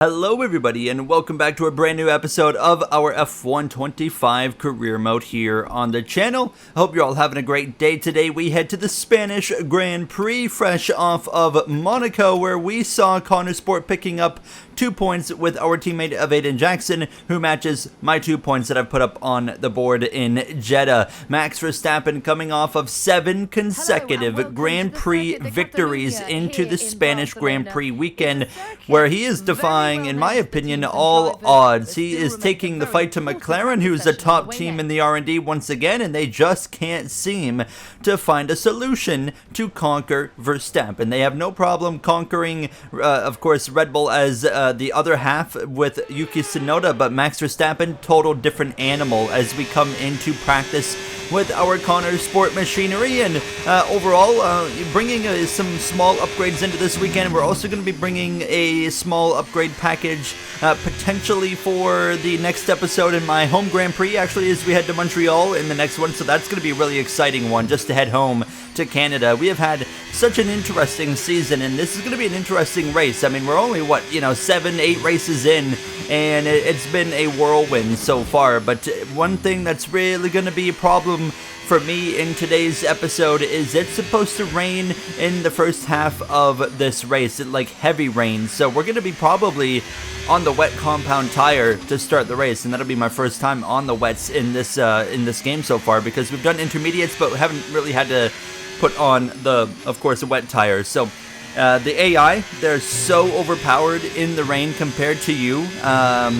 Hello everybody and welcome back to a brand new episode of our F125 career mode here on the channel. I hope you're all having a great day today. We head to the Spanish Grand Prix fresh off of Monaco, where we saw Connor Sport picking up 2 points with our teammate of Aiden Jackson, who matches my 2 points that I've put up on the board in Jeddah. Max Verstappen coming off of 7 consecutive Grand Prix victories into the Spanish Grand Prix weekend, where he is defying, in my opinion, all odds. He is taking the fight to McLaren, who's a top team in the R&D once again, and they just can't seem to find a solution to conquer Verstappen. They have no problem conquering, of course, Red Bull as the other half with Yuki Tsunoda, but Max Verstappen, total different animal as we come into practice with our Connor Sport machinery, and overall bringing some small upgrades into this weekend. We're also going to be bringing a small upgrade package potentially for the next episode in my home Grand Prix, actually, as we head to Montreal in the next one, so that's going to be a really exciting one just to head home to Canada. We have had such an interesting season, and this is going to be an interesting race. I mean, we're only, 7-8 races in, and it's been a whirlwind so far, but one thing that's really going to be a problem for me in today's episode is it's supposed to rain in the first half of this race, like heavy rain, so we're going to be probably on the wet compound tire to start the race, and that'll be my first time on the wets in this game so far, because we've done intermediates but we haven't really had to put on of course, the wet tires. So the AI, they're so overpowered in the rain compared to you,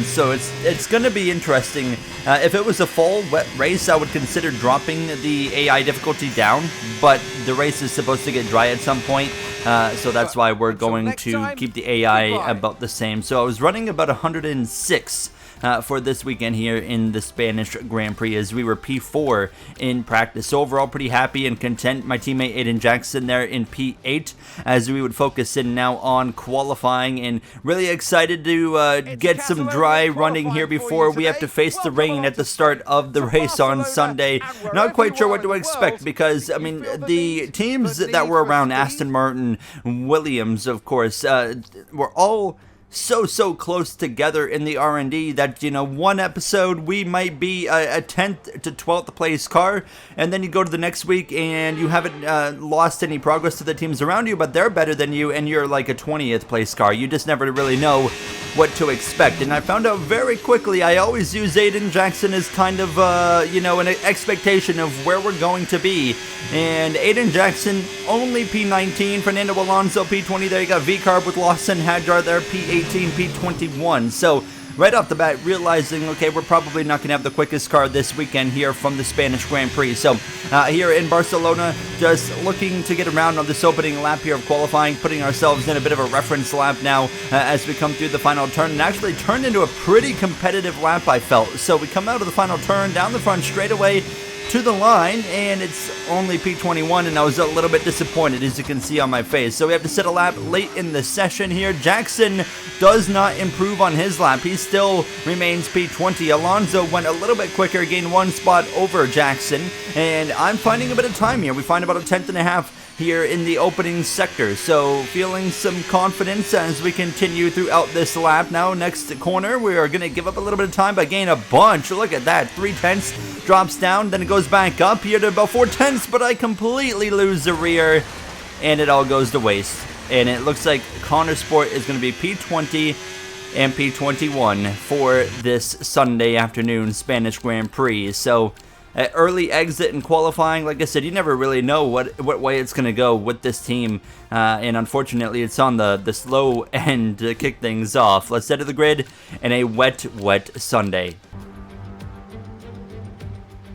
so it's going to be interesting. If it was a full wet race, I would consider dropping the AI difficulty down, but the race is supposed to get dry at some point, so that's why we're going to keep the AI about the same. So I was running about 106 for this weekend here in the Spanish Grand Prix, as we were P4 in practice. So overall, pretty happy and content. My teammate Aiden Jackson there in P8, as we would focus in now on qualifying, and really excited to get some dry running here before we have to face the rain at the start of the race on Sunday. Not quite sure what to expect, because, I mean, the teams that were around, Aston Martin, Williams, of course, were all so close together in the R&D that, one episode we might be a 10th to 12th place car, and then you go to the next week and you haven't lost any progress to the teams around you, but they're better than you and you're like a 20th place car. You just never really know what to expect, and I found out very quickly I always use Aiden Jackson as kind of an expectation of where we're going to be, and Aiden Jackson only P19, Fernando Alonso P20, there you got V-Carb with Lawson Hadjar there P18, P21, so right off the bat realizing, okay, we're probably not going to have the quickest car this weekend here from the Spanish Grand Prix. So here in Barcelona, just looking to get around on this opening lap here of qualifying, putting ourselves in a bit of a reference lap now as we come through the final turn, and actually turned into a pretty competitive lap, I felt. So we come out of the final turn, down the front straightaway to the line, and it's only P21, and I was a little bit disappointed, as you can see on my face. So we have to set a lap late in the session here. Jackson does not improve on his lap. He still remains P20. Alonso went a little bit quicker, gained 1 spot over Jackson, and I'm finding a bit of time here. We find about a 10th and a half here in the opening sector, so feeling some confidence as we continue throughout this lap. Now next corner we are going to give up a little bit of time but gain a bunch. Look at that, 3/10 drops down, then it goes back up here to about 4/10, but I completely lose the rear and it all goes to waste, and it looks like Connor Sport is going to be P20 and P21 for this Sunday afternoon Spanish Grand Prix. So early exit and qualifying, like I said, you never really know what way it's going to go with this team, and unfortunately it's on the slow end to kick things off. Let's head to the grid and a wet Sunday.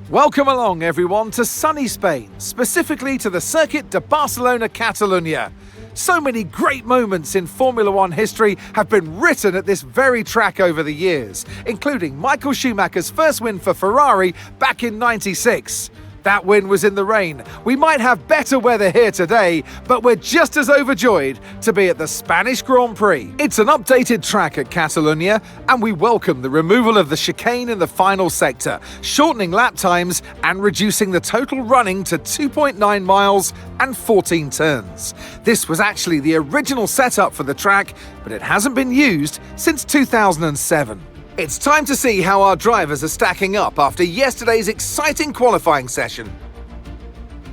Welcome along everyone to sunny Spain, specifically to the Circuit de Barcelona Catalunya. So many great moments in Formula One history have been written at this very track over the years, including Michael Schumacher's first win for Ferrari back in '96. That win was in the rain. We might have better weather here today, but we're just as overjoyed to be at the Spanish Grand Prix. It's an updated track at Catalunya, and we welcome the removal of the chicane in the final sector, shortening lap times and reducing the total running to 2.9 miles and 14 turns. This was actually the original setup for the track, but it hasn't been used since 2007. It's time to see how our drivers are stacking up after yesterday's exciting qualifying session.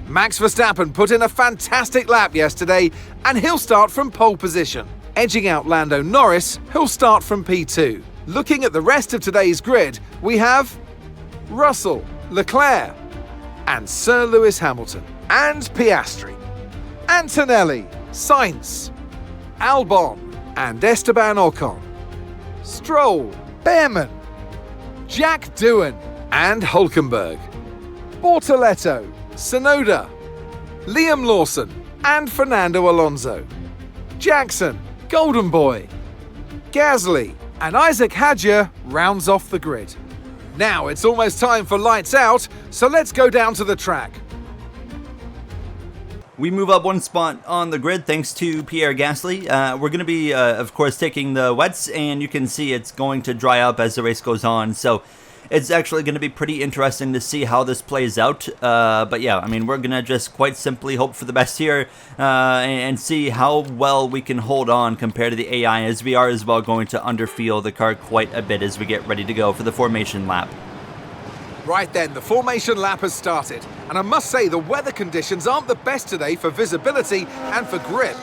Max Verstappen put in a fantastic lap yesterday, and he'll start from pole position, edging out Lando Norris, who'll start from P2. Looking at the rest of today's grid, we have Russell, Leclerc, and Sir Lewis Hamilton, and Piastri, Antonelli, Sainz, Albon, and Esteban Ocon, Stroll, Behrman, Jack Doohan, and Hülkenberg, Bortoletto, Tsunoda, Liam Lawson, and Fernando Alonso, Jackson, Golden Boy, Gasly, and Isaac Hadjar rounds off the grid. Now it's almost time for lights out, so let's go down to the track. We move up one spot on the grid thanks to Pierre Gasly. We're going to be, of course, taking the wets, and you can see it's going to dry up as the race goes on. So it's actually going to be pretty interesting to see how this plays out. But yeah, I mean, we're going to just quite simply hope for the best here and see how well we can hold on compared to the AI, as we are as well going to underfeel the car quite a bit as we get ready to go for the formation lap. Right then, the formation lap has started, and I must say the weather conditions aren't the best today for visibility and for grip.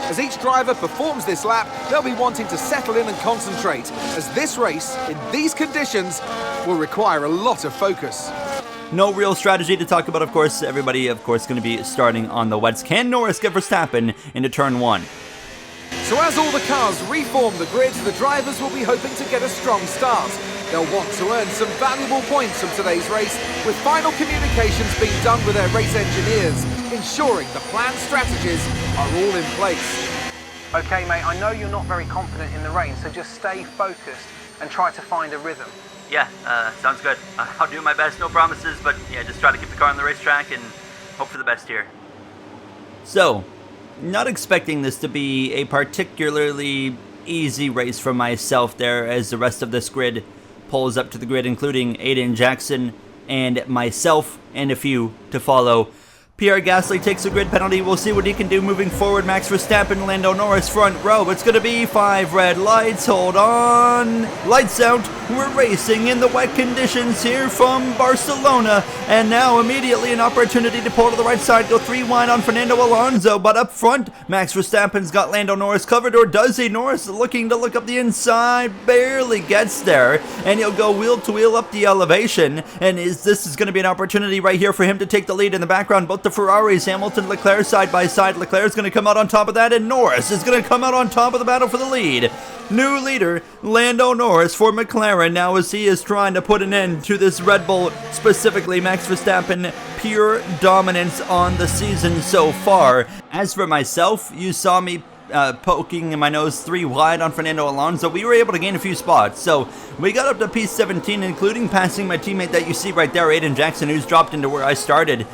As each driver performs this lap, they'll be wanting to settle in and concentrate, as this race, in these conditions, will require a lot of focus. No real strategy to talk about, of course. Everybody, of course, going to be starting on the wets. Can Norris get Verstappen into turn one? So as all the cars reform the grid, the drivers will be hoping to get a strong start. They'll want to earn some valuable points from today's race, with final communications being done with their race engineers, ensuring the planned strategies are all in place. Okay, mate, I know you're not very confident in the rain, so just stay focused and try to find a rhythm. Yeah, sounds good. I'll do my best, no promises, but yeah, just try to keep the car on the racetrack and hope for the best here. So, not expecting this to be a particularly easy race for myself there, as the rest of this grid pulls up to the grid, including Aiden Jackson and myself and a few to follow. Pierre Gasly takes a grid penalty. We'll see what he can do moving forward. Max Verstappen, Lando Norris front row. It's going to be 5 red lights. Hold on. Lights out. We're racing in the wet conditions here from Barcelona. And now immediately an opportunity to pull to the right side. Go 3 wide on Fernando Alonso. But up front, Max Verstappen's got Lando Norris covered. Or does he? Norris looking to look up the inside. Barely gets there. And he'll go wheel to wheel up the elevation. And this is going to be an opportunity right here for him to take the lead in the background. Both the Ferraris, Hamilton, Leclerc side by side. Leclerc's going to come out on top of that, and Norris is going to come out on top of the battle for the lead. New leader, Lando Norris for McLaren now, as he is trying to put an end to this Red Bull, specifically Max Verstappen, pure dominance on the season so far. As for myself, you saw me poking my nose 3 wide on Fernando Alonso. We were able to gain a few spots, so we got up to P17, including passing my teammate that you see right there, Aiden Jackson, who's dropped into where I started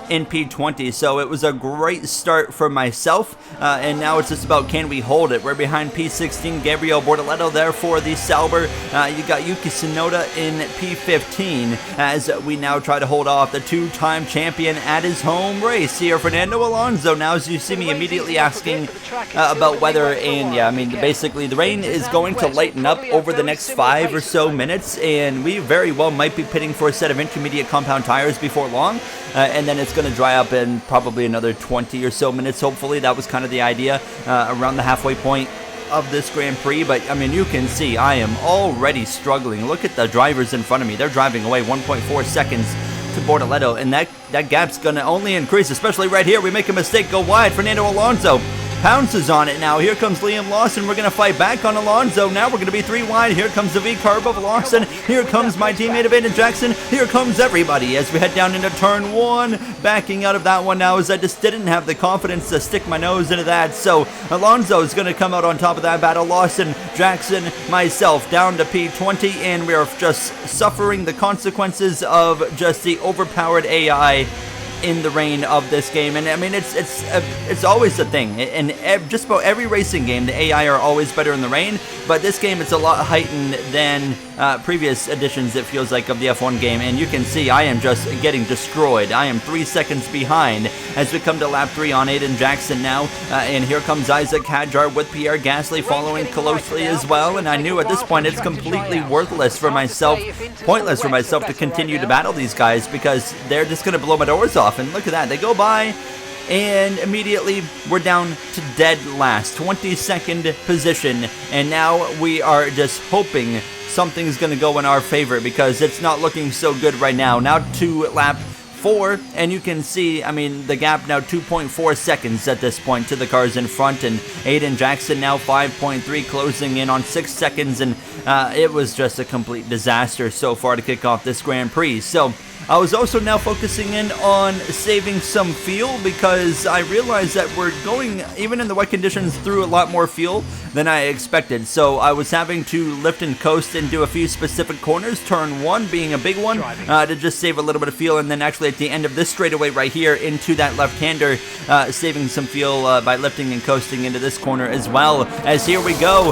in P20, so it was a great start for myself, and now it's just about can we hold it. We're behind P16, Gabriel Bortoletto there for the Sauber. You got Yuki Tsunoda in P15 as we now try to hold off the 2-time champion at his home race here, Fernando Alonso. Now, as you see me immediately asking about weather, and yeah, I mean, basically the rain is going to lighten up over the next 5 or so minutes, and we very well might be pitting for a set of intermediate compound tires before long, and then it's going to dry up in probably another 20 or so minutes, hopefully. That was kind of the idea around the halfway point of this Grand Prix. But I mean, you can see I am already struggling. Look at the drivers in front of me. They're driving away 1.4 seconds to Bortoletto, and that gap's going to only increase, especially right here. We make a mistake, go wide. Fernando Alonso pounces on it now. Here comes Liam Lawson. We're going to fight back on Alonso. Now we're going to be 3 wide. Here comes the V-carb of Lawson. Here comes my teammate of Aiden Jackson. Here comes everybody as we head down into turn 1. Backing out of that one now as I just didn't have the confidence to stick my nose into that. So Alonso is going to come out on top of that battle. Lawson, Jackson, myself down to P20, and we are just suffering the consequences of just the overpowered AI in the reign of this game. And I mean, it's always a thing in just about every racing game. The AI are always better in the rain, but this game it's a lot heightened than previous editions, it feels like, of the F1 game. And you can see I am just getting destroyed. I am 3 seconds behind as we come to lap 3 on Aiden Jackson now, and here comes Isaac Hadjar with Pierre Gasly following closely as well. And I knew at this point it's completely pointless for myself to continue to battle these guys, because they're just going to blow my doors off. And look at that, they go by, and immediately we're down to dead last, 22nd position, and now we are just hoping something's going to go in our favor, because it's not looking so good right now. Now to lap 4, and you can see, I mean, the gap now 2.4 seconds at this point to the cars in front, and Aiden Jackson now 5.3, closing in on 6 seconds, and it was just a complete disaster so far to kick off this Grand Prix. So I was also now focusing in on saving some fuel, because I realized that we're going, even in the wet conditions, through a lot more fuel than I expected. So I was having to lift and coast and do a few specific corners, turn 1 being a big one, to just save a little bit of fuel, and then actually at the end of this straightaway right here into that left-hander, saving some fuel by lifting and coasting into this corner as well. As here we go,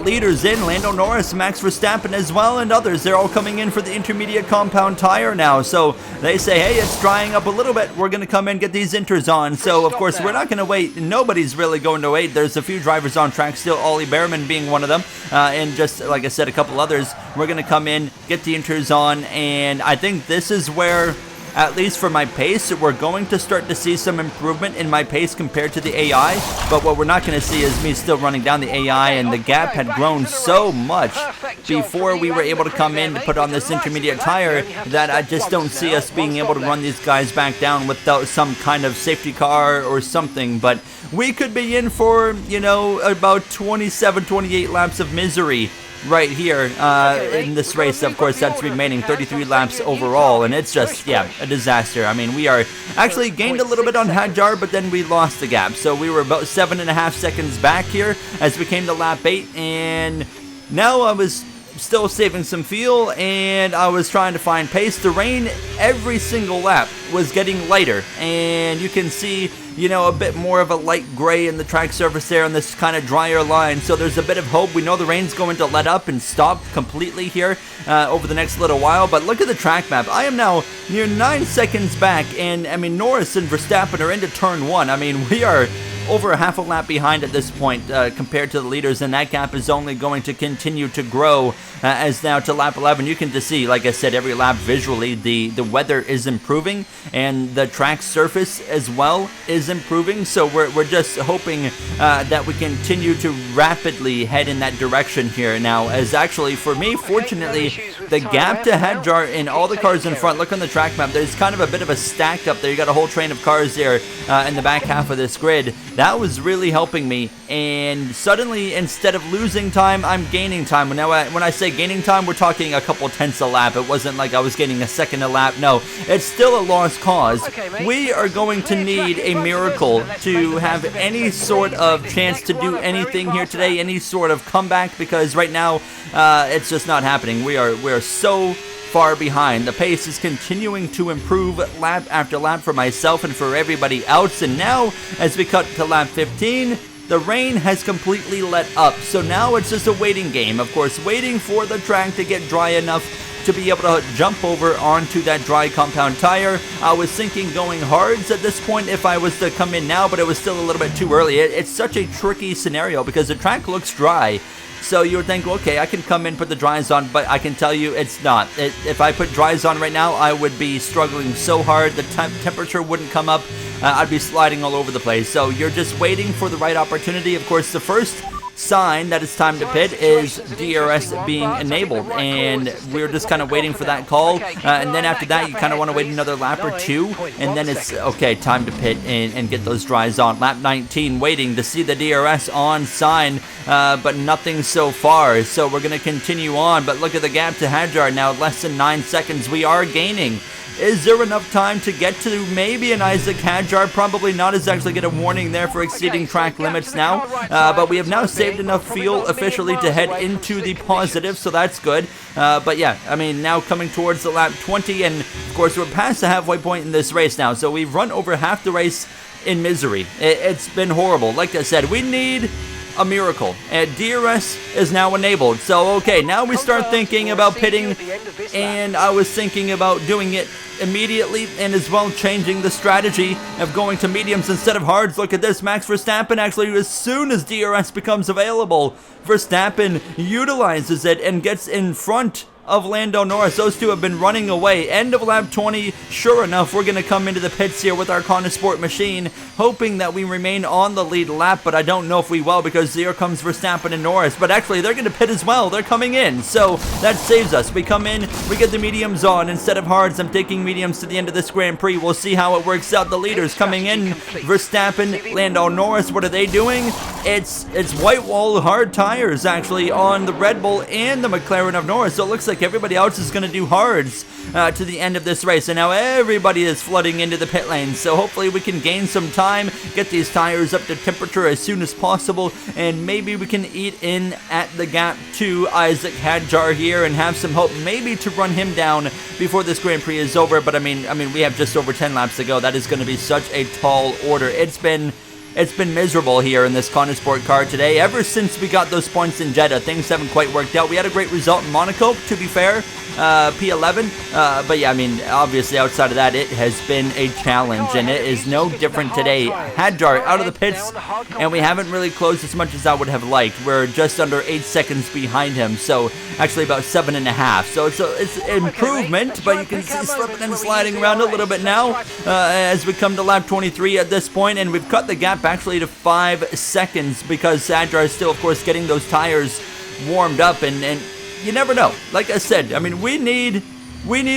leaders in, Lando Norris, Max Verstappen as well, and others. They're all coming in for the intermediate compound tire now. So they say, hey, it's drying up a little bit. We're going to come in, get these inters on. So, of course, we're not going to wait. Nobody's really going to wait. There's a few drivers on track still, Ollie Behrman being one of them. And just, like I said, a couple others. We're going to come in, get the inters on. And I think this is where, at least for my pace, we're going to start to see some improvement in my pace compared to the AI. But what we're not going to see is me still running down the AI, and the gap had grown so much before we were able to come in to put on this intermediate tire that I just don't see us being able to run these guys back down without some kind of safety car or something. But we could be in for, you know, about 27, 28 laps of misery right here in this race. Of course, that's remaining 33 laps overall, and it's just, yeah, a disaster. I mean, we are actually gained a little bit on Hadjar, but then we lost the gap. So we were about 7.5 seconds back here as we came to lap 8, and now I was still saving some fuel, and I was trying to find pace. The rain every single lap was getting lighter, and you can see, you know, a bit more of a light gray in the track surface there on this kind of drier line. So there's a bit of hope. We know the rain's going to let up and stop completely here over the next little while. But look at the track map. I am now near 9 seconds back, and I mean, Norris and Verstappen are into turn 1. I mean, we are over a half a lap behind at this point compared to the leaders, and that gap is only going to continue to grow as now to lap 11. You can just see, like I said, every lap visually, the weather is improving, and the track surface as well is improving. So we're just hoping that we continue to rapidly head in that direction here now, as actually for me, fortunately, the gap to Hadjar in all the cars in front, look on the track map, there's kind of a bit of a stack up there. You got a whole train of cars there in the back half of this grid. That was really helping me, and suddenly, instead of losing time, I'm gaining time. Now, when I say gaining time, we're talking a couple tenths a lap. It wasn't like I was gaining a second a lap. No, it's still a lost cause. We are going to need a miracle to have any sort of chance to do anything here today, any sort of comeback, because right now, it's just not happening. We are so far behind. The pace is continuing to improve lap after lap for myself and for everybody else, and now as we cut to lap 15, the rain has completely let up. So now it's just a waiting game, of course, waiting for the track to get dry enough to be able to jump over onto that dry compound tire. I was thinking going hards at this point if I was to come in now, but it was still a little bit too early. It's such a tricky scenario because the track looks dry. So you would think, okay, I can come in, put the dries on, but I can tell you it's not. If I put dries on right now, I would be struggling so hard. The temperature wouldn't come up. I'd be sliding all over the place. So you're just waiting for the right opportunity. Of course, the first sign that it's time to pit is DRS being enabled, and we're just kind of waiting for that call, and then after that you kind of want to wait another lap or two, and then it's okay, time to pit and get those dries on. Lap 19, waiting to see the DRS on sign, but nothing so far, so we're going to continue on. But look at the gap to Hadjar now, less than 9 seconds. We are gaining. Is there enough time to get to maybe an Isaac Hadjar? Probably not. Is actually get a warning there for exceeding track limits now. But we have now saved enough fuel officially to head into the positive, so that's good. But yeah, I mean, now coming towards the lap 20, and of course we're past the halfway point in this race now, so we've run over half the race in misery. It's been horrible. Like I said, we need a miracle, and DRS is now enabled. So okay, now we start thinking about pitting, and I was thinking about doing it immediately, and as well changing the strategy of going to mediums instead of hards. Look at this, Max Verstappen actually, as soon as DRS becomes available, Verstappen utilizes it and gets in front of Lando Norris. Those two have been running away. End of lap 20. Sure enough, we're going to come into the pits here with our Conesport machine, hoping that we remain on the lead lap, but I don't know if we will, because here comes Verstappen and Norris. But actually, they're going to pit as well. They're coming in, so that saves us. We come in, we get the mediums on instead of hards. I'm taking mediums to the end of this Grand Prix. We'll see how it works out. The leaders coming in, Verstappen, Lando Norris. What are they doing? It's white wall hard tires actually on the Red Bull and the McLaren of Norris, so it looks like everybody else is going to do hards to the end of this race, and now everybody is flooding into the pit lane, so hopefully we can gain some time, get these tires up to temperature as soon as possible, and maybe we can eat in at the gap to Isaac Hadjar here and have some hope maybe to run him down before this Grand Prix is over. But I mean we have just over 10 laps to go. That is going to be such a tall order. It's been miserable here in this Conesport car today. Ever since we got those points in Jeddah, things haven't quite worked out. We had a great result in Monaco, to be fair, P11. But yeah, I mean, obviously outside of that, it has been a challenge, and it is no different today. Hadjar out of the pits, and we haven't really closed as much as I would have liked. We're just under 8 seconds behind him, so actually about 7.5. So it's improvement, but you can see slipping and sliding around a little bit now as we come to lap 23 at this point, and we've cut the gap actually to 5 seconds because Hadjar is still, of course, getting those tires warmed up, and you never know. Like I said, I mean, we need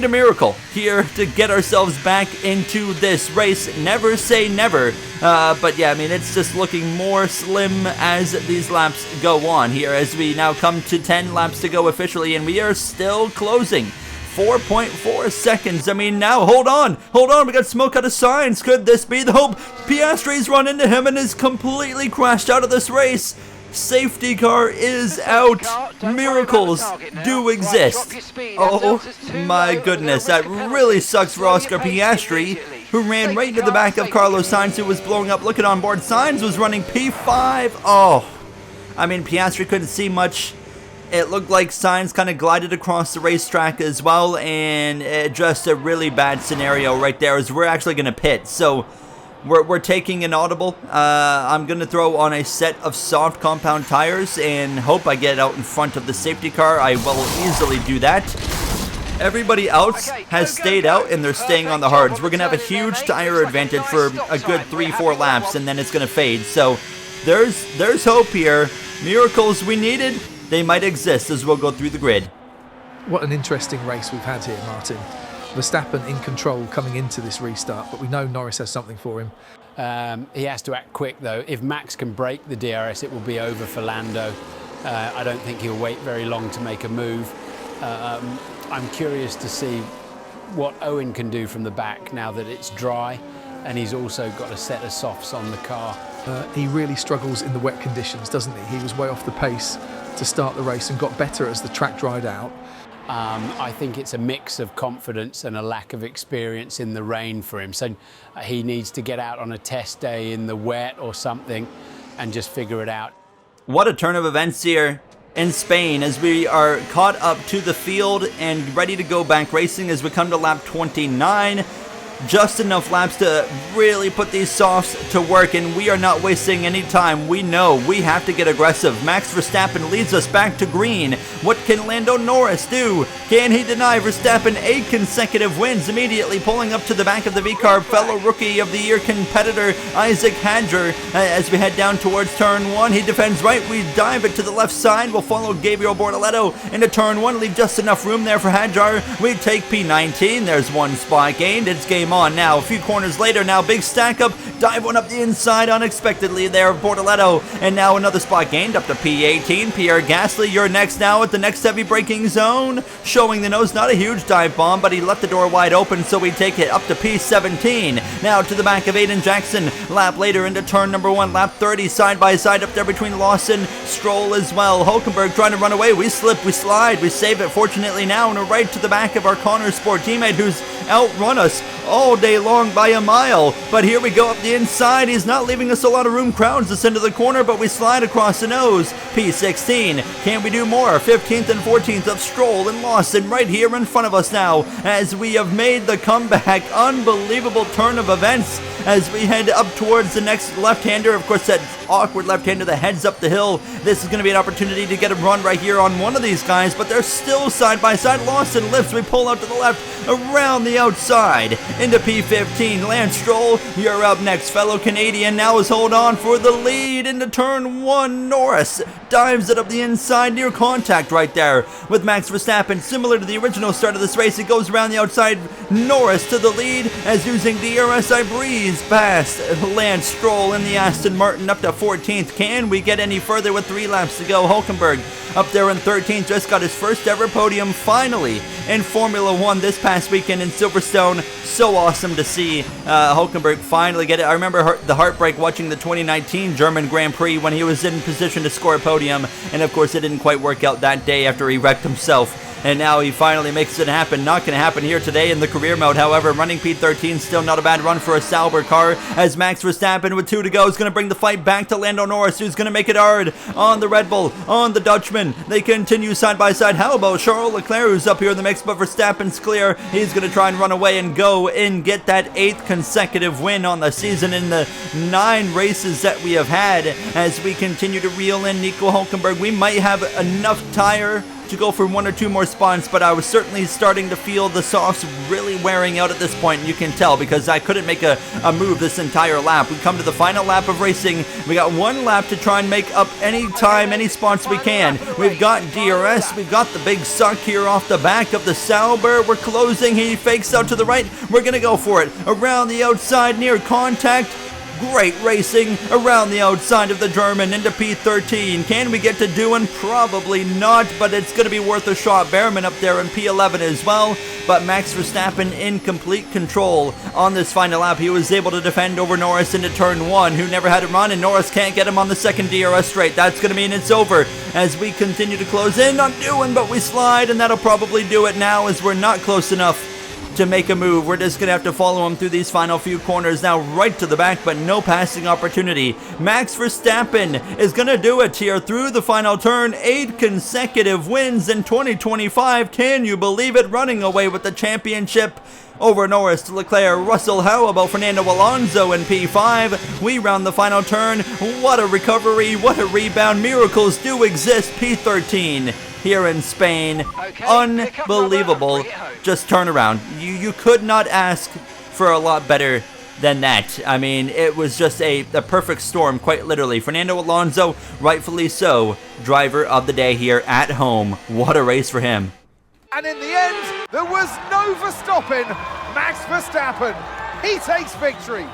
a miracle here to get ourselves back into this race. Never say never, but yeah, I mean, it's just looking more slim as these laps go on here, as we now come to 10 laps to go officially, and we are still closing 4.4 seconds. I mean, now, hold on, we got smoke out of signs. Could this be the hope? Piastri's run into him and is completely crashed out of this race. Safety car is out. Miracles do exist. Oh my goodness, that really sucks for Oscar Piastri, who ran right into the back of Carlos Sainz, who was blowing up. Look at onboard, Sainz was running P5. Oh, I mean, Piastri couldn't see much. It looked like Sainz kind of glided across the racetrack as well, and just a really bad scenario right there, as we're actually going to pit. So we're taking an audible. I'm going to throw on a set of soft compound tires and hope I get out in front of the safety car. I will easily do that. Everybody else has stayed out, and they're staying on the hards. We're going to have a huge tire advantage for a good 3-4 laps, and then it's going to fade. So there's hope here. Miracles we needed, they might exist as we'll go through the grid. What an interesting race we've had here, Martin. Verstappen in control coming into this restart, but we know Norris has something for him. He has to act quick, though. If Max can break the DRS, it will be over for Lando. I don't think he'll wait very long to make a move. I'm curious to see what Owen can do from the back now that it's dry, and he's also got a set of softs on the car. He really struggles in the wet conditions, doesn't he? He was way off the pace to start the race and got better as the track dried out. I think it's a mix of confidence and a lack of experience in the rain for him. So he needs to get out on a test day in the wet or something and just figure it out. What a turn of events here in Spain as we are caught up to the field and ready to go back racing as we come to lap 29. just enough laps to really put these softs to work, and we are not wasting any time. We know we have to get aggressive. Max Verstappen leads us back to green. What can Lando Norris do? Can he deny Verstappen 8 consecutive wins, immediately pulling up to the back of the V-car? Fellow Rookie of the Year competitor Isaac Hadger, as we head down towards turn 1. He defends right, we dive it to the left side. We'll follow Gabriel Bortoleto into turn 1, leave just enough room there for Hadjar. We take P19, there's one spot gained. It's game on now. A few corners later now, big stack up, dive one up the inside unexpectedly there, Bortoleto, and now another spot gained up to P18. Pierre Gasly, you're next now at the next heavy braking zone, showing the nose. Not a huge dive bomb, but he left the door wide open, so we take it up to P17. Now to the back of Aiden Jackson, lap later into turn number 1, lap 30, side by side up there between Lawson, Stroll as well. Hulkenberg trying to run away, we slip, we slide, we save it fortunately now, and we're right to the back of our Connor Sport teammate who's outrun us all day long by a mile. But here we go up the inside. He's not leaving us a lot of room. Crowds us into the corner, but we slide across the nose. P16. Can we do more? 15th and 14th of Stroll and Lawson right here in front of us now as we have made the comeback. Unbelievable turn of events as we head up towards the next left-hander. Of course, that awkward left-hander that heads up the hill. This is going to be an opportunity to get a run right here on one of these guys, but they're still side by side. Lawson lifts. We pull out to the left, around the outside into P15. Lance Stroll, you're up next. Fellow Canadian now is hold on for the lead into turn 1. Norris dives it up the inside, near contact right there with Max Verstappen. Similar to the original start of this race, it goes around the outside. Norris to the lead as using DRS I breeze past Lance Stroll in the Aston Martin up to 14th. Can we get any further with 3 laps to go? Hulkenberg up there in 13th, just got his first ever podium finally in Formula 1 this past weekend in Silverstone. So awesome to see Hulkenberg finally get it. I remember the heartbreak watching the 2019 German Grand Prix when he was in position to score a podium, and of course it didn't quite work out that day after he wrecked himself. And now he finally makes it happen. Not going to happen here today in the career mode. However, running P13, still not a bad run for a Sauber car, as Max Verstappen with 2 to go is going to bring the fight back to Lando Norris, who's going to make it hard on the Red Bull, on the Dutchman. They continue side by side. How about Charles Leclerc, who's up here in the mix, but Verstappen's clear. He's going to try and run away and go and get that 8th consecutive win on the season in the 9 races that we have had. As we continue to reel in Nico Hulkenberg, we might have enough tire to go for 1 or 2 more spots, but I was certainly starting to feel the softs really wearing out at this point, and you can tell because I couldn't make a move this entire lap. We come to the final lap of racing. We got 1 lap to try and make up any time, any spots we can. We've got DRS, we've got the big suck here off the back of the Sauber. We're closing, he fakes out to the right. We're gonna go for it. Around the outside, near contact. Great racing around the outside of the German into P13. Can we get to Doohan? Probably not, but it's going to be worth a shot. Behrman up there in P11 as well, but Max Verstappen in complete control on this final lap. He was able to defend over Norris into turn 1, who never had a run, and Norris can't get him on the second DRS straight. That's going to mean it's over as we continue to close in on Doohan, but we slide, and that'll probably do it now as we're not close enough to make a move. We're just going to have to follow him through these final few corners now, right to the back, but no passing opportunity. Max Verstappen is going to do it here through the final turn. 8 consecutive wins in 2025. Can you believe it? Running away with the championship over Norris to Leclerc. Russell, how about Fernando Alonso in P5? We round the final turn. What a recovery, what a rebound. Miracles do exist. P13 here in Spain. Unbelievable. Just turn around. You could not ask for a lot better than that. I mean, it was just a perfect storm, quite literally. Fernando Alonso, rightfully so, driver of the day here at home. What a race for him. And in the end, there was no Verstappen. Max Verstappen, he takes victory.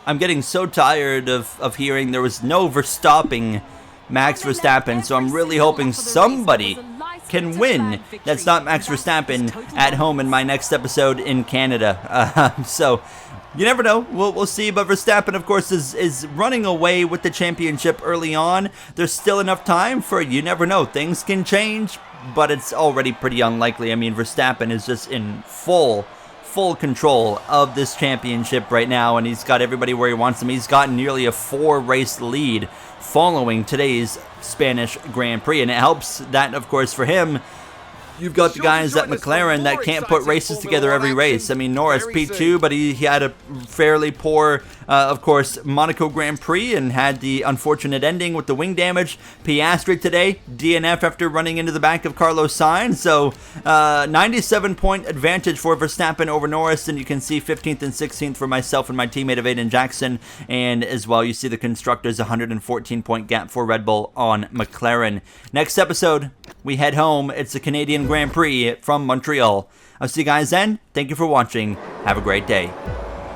I'm getting so tired of hearing there was no Verstappen. Max Verstappen, so I'm really hoping somebody can win that's not Max Verstappen at home in my next episode in Canada. So you never know, we'll see, but Verstappen of course is running away with the championship early on. There's still enough time for, you never know, things can change, but it's already pretty unlikely. I mean, Verstappen is just in full control of this championship right now, and he's got everybody where he wants them. He's gotten nearly a 4-race lead following today's Spanish Grand Prix, and it helps that, of course, for him, You've got the guys at McLaren that can't put races together every race. I mean, Norris P2, but he had a fairly poor, of course, Monaco Grand Prix and had the unfortunate ending with the wing damage. Piastri today, DNF after running into the back of Carlos Sainz. So 97-point advantage for Verstappen over Norris, and you can see 15th and 16th for myself and my teammate of Aiden Jackson. And as well, you see the constructors 114-point gap for Red Bull on McLaren. Next episode, we head home. It's the Canadian Grand Prix from Montreal. I'll see you guys then. Thank you for watching. Have a great day.